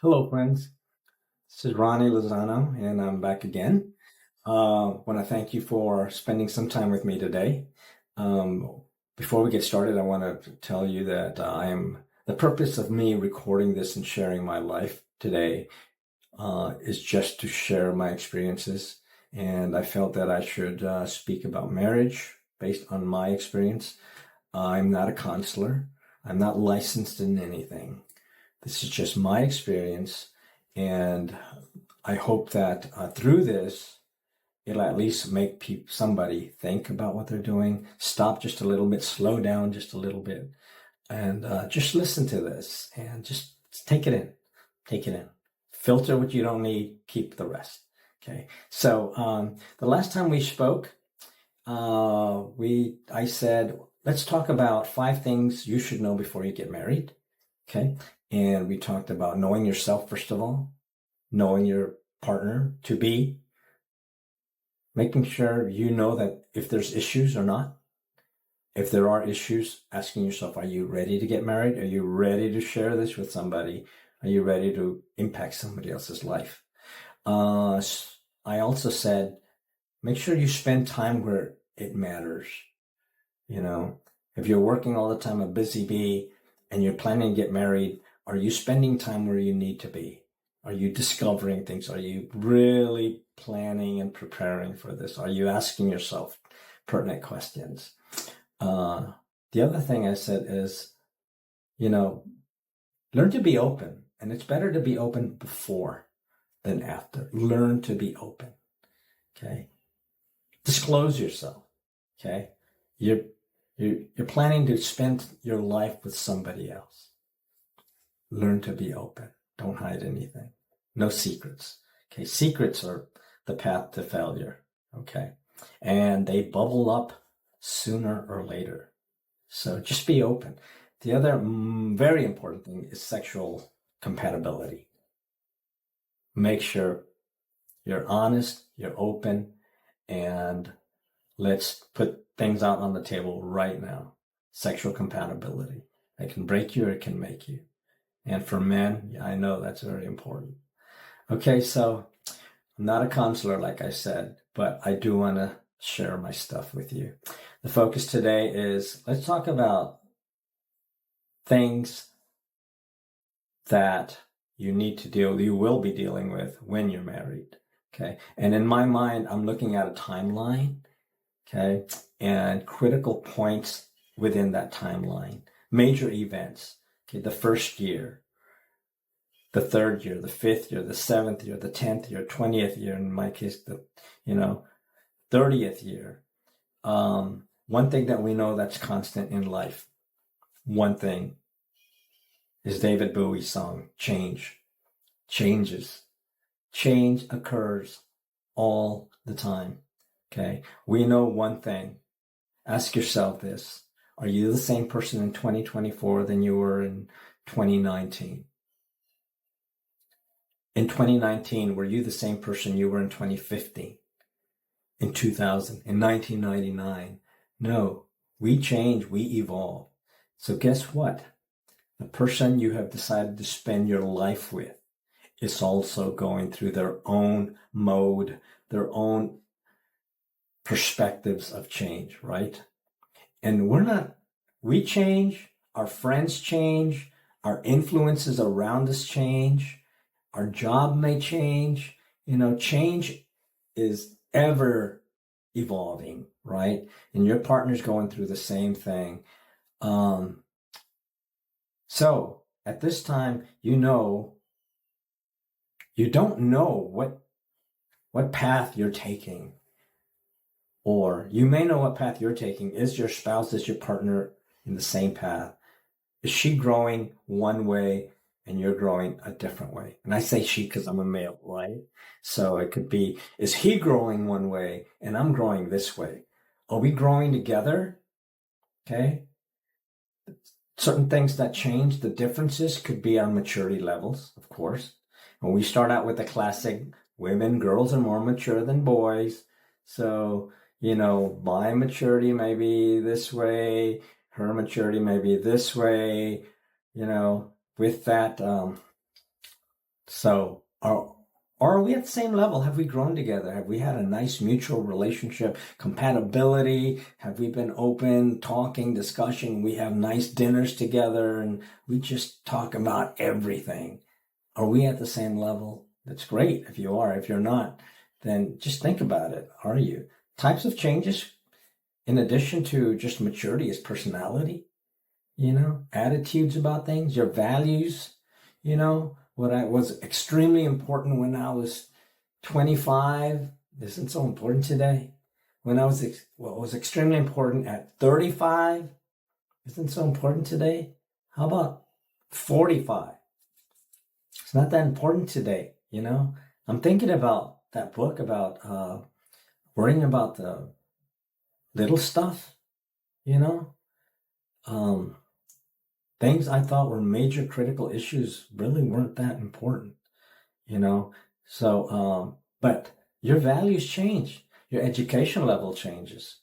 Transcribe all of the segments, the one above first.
Hello, friends. This is Ronnie Lozano, and I'm back again. Want to thank you for spending some time with me today. Um, Before we get started, I want to tell you that the purpose of me recording this and sharing my life today is just to share my experiences. And I felt that I should speak about marriage based on my experience. I'm not a counselor. I'm not licensed in anything. This is just my experience, and I hope that through this, it'll at least make somebody think about what they're doing, stop just a little bit, slow down just a little bit, and just listen to this and just take it in. Take it in. Filter what you don't need, keep the rest. Okay. So the last time we spoke, I said, let's talk about 5 things you should know before you get married. Okay. And we talked about knowing yourself, first of all, knowing your partner to be, making sure you know that if there's issues or not. If there are issues, asking yourself, are you ready to get married? Are you ready to share this with somebody? Are you ready to impact somebody else's life? I also said, make sure you spend time where it matters. You know, if you're working all the time, a busy bee, and you're planning to get married, are you spending time where you need to be? Are you discovering things? Are you really planning and preparing for this? Are you asking yourself pertinent questions? The other thing I said is, learn to be open. And it's better to be open before than after. Learn to be open. Okay. Disclose yourself. Okay. You're planning to spend your life with somebody else. Learn to be open. Don't hide anything. No secrets. Okay. Secrets are the path to failure. Okay. And they bubble up sooner or later. So just be open. The other very important thing is sexual compatibility. Make sure you're honest, you're open, and let's put things out on the table right now. Sexual compatibility. It can break you or it can make you. And for men, I know that's very important. Okay, so I'm not a counselor, like I said, but I do want to share my stuff with you. The focus today is, let's talk about things that you will be dealing with when you're married. Okay. And in my mind, I'm looking at a timeline. Okay. And critical points within that timeline, major events. Okay. The first year, the third year, the 5th year, the 7th year, the 10th year, 20th year, in my case, the 30th year. One thing that we know that's constant in life, one thing, is David Bowie's song, Change. Changes. Change occurs all the time. Okay. We know one thing. Ask yourself this. Are you the same person in 2024 than you were in 2019? In 2019, were you the same person you were in 2015? In 2000? In 1999? No. We change. We evolve. So guess what? The person you have decided to spend your life with is also going through their own mode, their own perspectives of change, right? And we change, our friends change, our influences around us change, our job may change. Change is ever evolving, right? And your partner's going through the same thing. So at this time, you don't know what path you're taking. Or you may know what path you're taking. Is your spouse, is your partner in the same path? Is she growing one way and you're growing a different way? And I say she because I'm a male, right? So it could be, is he growing one way and I'm growing this way? Are we growing together? Okay. Certain things that change, the differences could be our maturity levels, of course. When we start out with the classic, girls are more mature than boys. So, my maturity may be this way, her maturity may be this way, with that So are we at the same level? Have we grown together? Have we had a nice mutual relationship, compatibility? Have we been open, talking, discussion? We have nice dinners together and we just talk about everything. Are we at the same level? That's great if you are. If you're not, then just think about it. Are you? Types of changes, in addition to just maturity, is personality, attitudes about things, your values, what was extremely important when I was 25 isn't so important today. What was extremely important at 35 isn't so important today. How about 45? It's not that important today, I'm thinking about that book about worrying about the little stuff, things I thought were major critical issues really weren't that important, So, but your values change. Your education level changes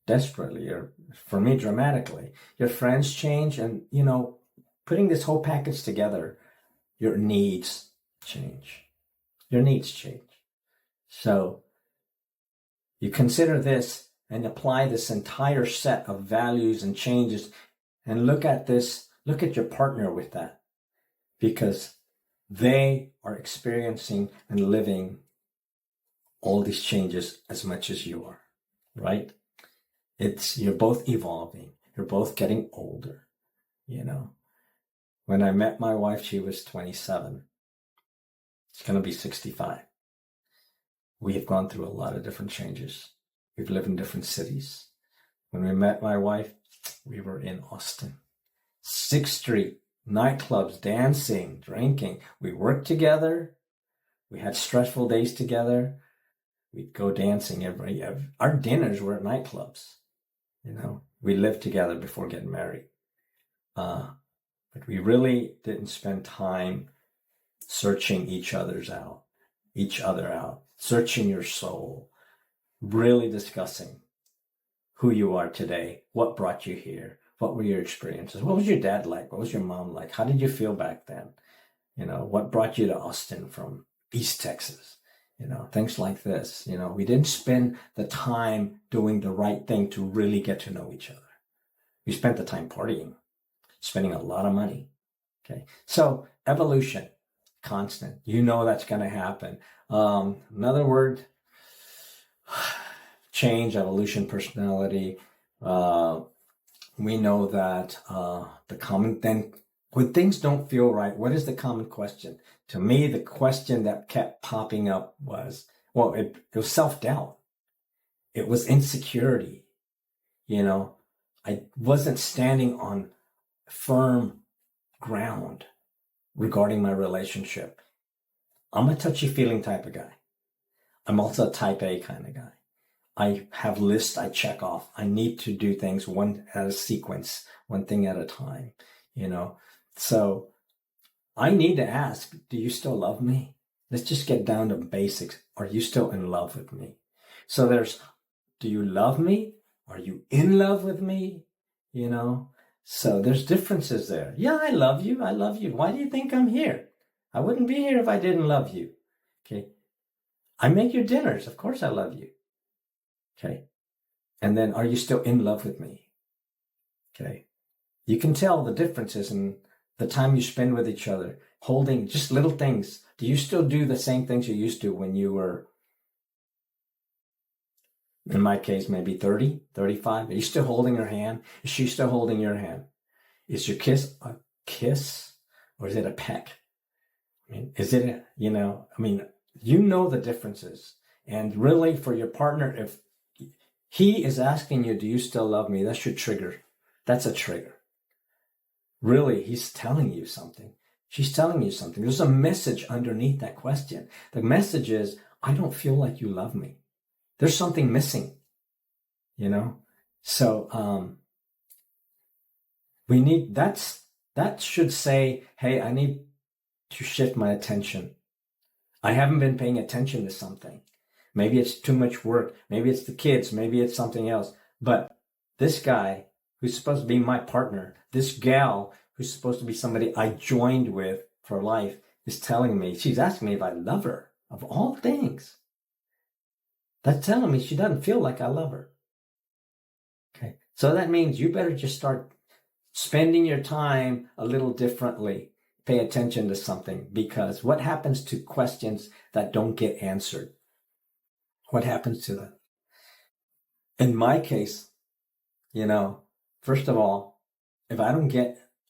desperately, or for me, dramatically. Your friends change, and, putting this whole package together, your needs change. Your needs change. So you consider this and apply this entire set of values and changes and look at your partner with that, because they are experiencing and living all these changes as much as you are, right? You're both evolving. You're both getting older, When I met my wife, she was 27. She's going to be 65. We have gone through a lot of different changes. We've lived in different cities. When we met my wife, we were in Austin. 6th Street, nightclubs, dancing, drinking. We worked together. We had stressful days together. We'd go dancing our dinners were at nightclubs. We lived together before getting married. But we really didn't spend time searching each other out, searching your soul, really discussing who you are today, what brought you here, what were your experiences, what was your dad like, what was your mom like, how did you feel back then, what brought you to Austin from East Texas, things like this. We didn't spend the time doing the right thing to really get to know each other. We spent the time partying, spending a lot of money. Okay, so evolution, constant. That's going to happen. Another word, change, evolution, personality. We know that when things don't feel right, what is the common question? To me, the question that kept popping up was, it was self-doubt. It was insecurity. I wasn't standing on firm ground regarding my relationship. I'm a touchy-feeling type of guy. I'm also a type A kind of guy. I have lists I check off. I need to do things one at a sequence, one thing at a time, So I need to ask, do you still love me? Let's just get down to basics. Are you still in love with me? So do you love me? Are you in love with me? So there's differences there. Yeah, I love you. I love you. Why do you think I'm here? I wouldn't be here if I didn't love you. Okay. I make your dinners. Of course I love you. Okay. And then, are you still in love with me? Okay. You can tell the differences in the time you spend with each other, holding just little things. Do you still do the same things you used to when you were, in my case, maybe 30, 35? Are you still holding her hand? Is she still holding your hand? Is your kiss a kiss or is it a peck? Is it, the differences. And really, for your partner, if he is asking you, do you still love me? That should trigger. That's a trigger. Really, he's telling you something. She's telling you something. There's a message underneath that question. The message is, I don't feel like you love me. There's something missing, So, that should say, hey, I need to shift my attention. I haven't been paying attention to something. Maybe it's too much work. Maybe it's the kids. Maybe it's something else. But this guy who's supposed to be my partner, this gal who's supposed to be somebody I joined with for life, is telling me, she's asking me if I love her, of all things. That's telling me she doesn't feel like I love her. Okay. So that means you better just start spending your time a little differently. Pay attention to something, because what happens to questions that don't get answered? What happens to them? In my case, first of all, if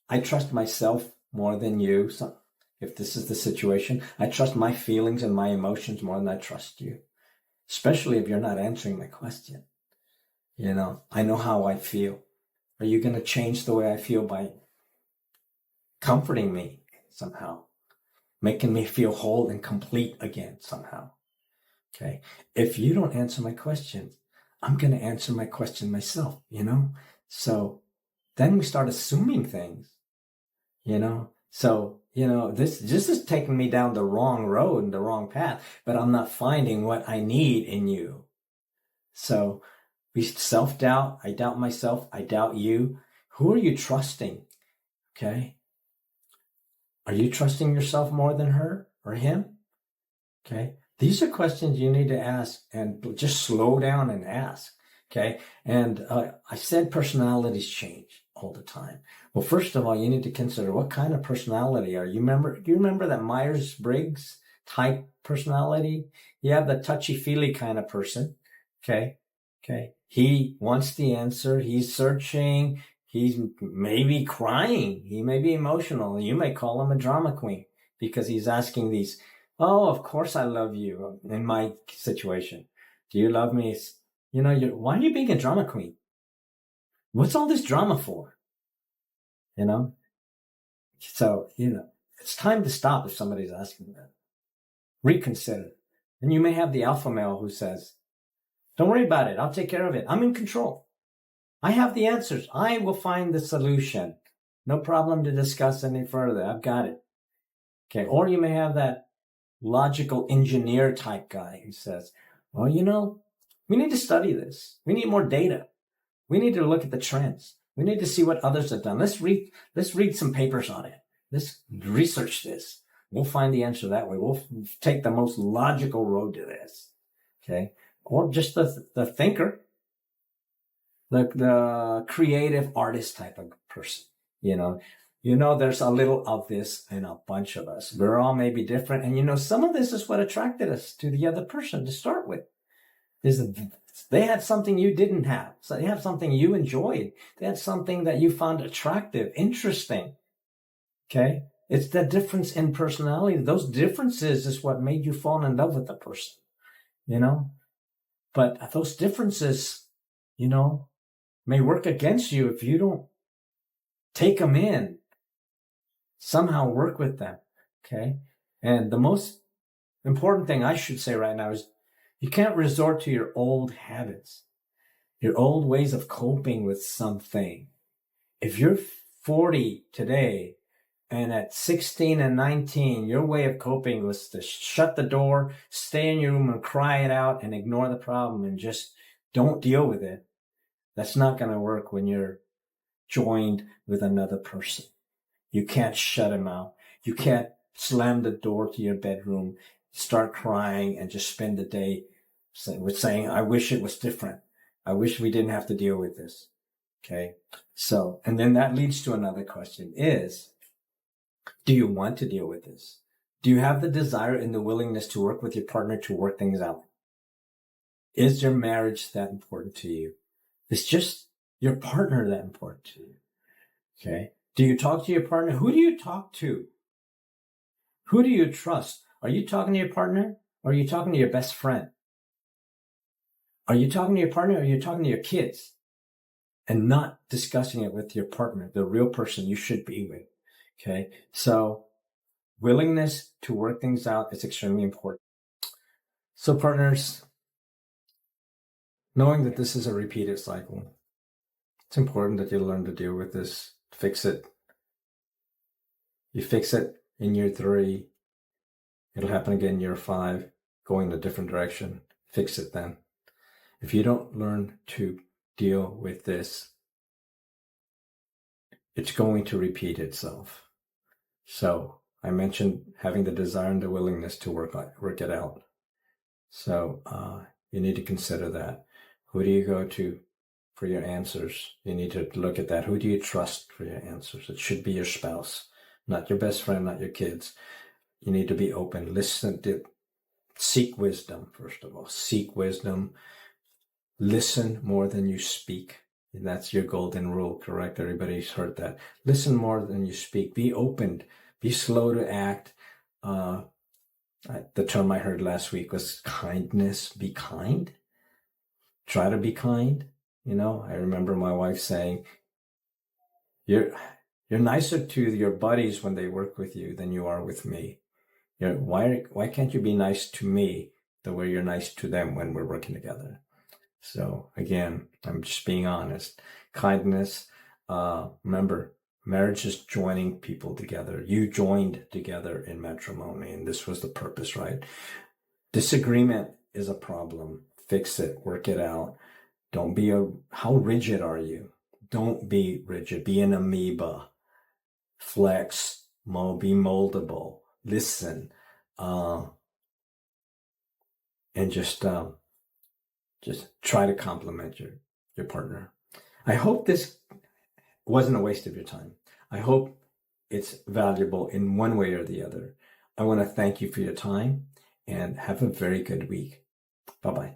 I trust myself more than you. So if this is the situation, I trust my feelings and my emotions more than I trust you, especially if you're not answering my question. I know how I feel. Are you going to change the way I feel by comforting me somehow, making me feel whole and complete again somehow? Okay. If you don't answer my question, I'm going to answer my question myself, So then we start assuming things, So, this is taking me down the wrong road and the wrong path, but I'm not finding what I need in you. So we self-doubt. I doubt myself. I doubt you. Who are you trusting? Okay. Are you trusting yourself more than her or him? Okay. These are questions you need to ask, and just slow down and ask. Okay. And I said personalities change all the time. Well, first of all, you need to consider what kind of personality are you. Do you remember that Myers-Briggs type personality? You have the touchy-feely kind of person. Okay. He wants the answer. He's searching. He's maybe crying. He may be emotional. You may call him a drama queen because he's asking these, oh, of course I love you. In my situation, do you love me? Why are you being a drama queen? What's all this drama for? So, it's time to stop if somebody's asking that. Reconsider. And you may have the alpha male who says, don't worry about it. I'll take care of it. I'm in control. I have the answers. I will find the solution. No problem to discuss any further. I've got it. Okay. Or you may have that logical engineer type guy who says, well, we need to study this. We need more data. We need to look at the trends. We need to see what others have done. Let's read some papers on it. Let's research this. We'll find the answer that way. We'll take the most logical road to this. Okay. Or just the thinker, the creative artist type of person. There's a little of this in a bunch of us. We're all maybe different. And some of this is what attracted us to the other person to start with. They had something you didn't have. So they have something you enjoyed. They had something that you found attractive, interesting. Okay. It's the difference in personality. Those differences is what made you fall in love with the person, But those differences, may work against you if you don't take them in, somehow work with them. Okay. And the most important thing I should say right now is you can't resort to your old habits, your old ways of coping with something. If you're 40 today and at 16 and 19, your way of coping was to shut the door, stay in your room and cry it out and ignore the problem and just don't deal with it. That's not going to work when you're joined with another person. You can't shut him out. You can't slam the door to your bedroom, start crying, and just spend the day with saying, I wish it was different. I wish we didn't have to deal with this. Okay. So, and then that leads to another question is, do you want to deal with this? Do you have the desire and the willingness to work with your partner to work things out? Is your marriage that important to you? Is just your partner that important to you? Okay. Do you talk to your partner? Who do you talk to? Who do you trust? Are you talking to your partner or are you talking to your best friend? Are you talking to your partner or are you talking to your kids and not discussing it with your partner, the real person you should be with? Okay. So willingness to work things out is extremely important. So partners, knowing that this is a repeated cycle, it's important that you learn to deal with this, fix it. You fix it in year 3. It'll happen again in year 5, going in a different direction. Fix it then. If you don't learn to deal with this, it's going to repeat itself. So I mentioned having the desire and the willingness to work it out. So you need to consider that. Who do you go to for your answers? You need to look at that. Who do you trust for your answers? It should be your spouse, not your best friend, not your kids. You need to be open. Listen to, seek wisdom, first of all. Seek wisdom. Listen more than you speak. And that's your golden rule, correct? Everybody's heard that. Listen more than you speak. Be open. Be slow to act. The term I heard last week was kindness. Be kind. Try to be kind. You know, I remember my wife saying, you're nicer to your buddies when they work with you than you are with me. Why can't you be nice to me the way you're nice to them when we're working together? So again, I'm just being honest. Kindness. Remember, marriage is joining people together. You joined together in matrimony, and this was the purpose, right? Disagreement is a problem. Fix it. Work it out. Don't be how rigid are you? Don't be rigid. Be an amoeba. Flex. Be moldable. Listen. And just try to compliment your partner. I hope this wasn't a waste of your time. I hope it's valuable in one way or the other. I want to thank you for your time and have a very good week. Bye-bye.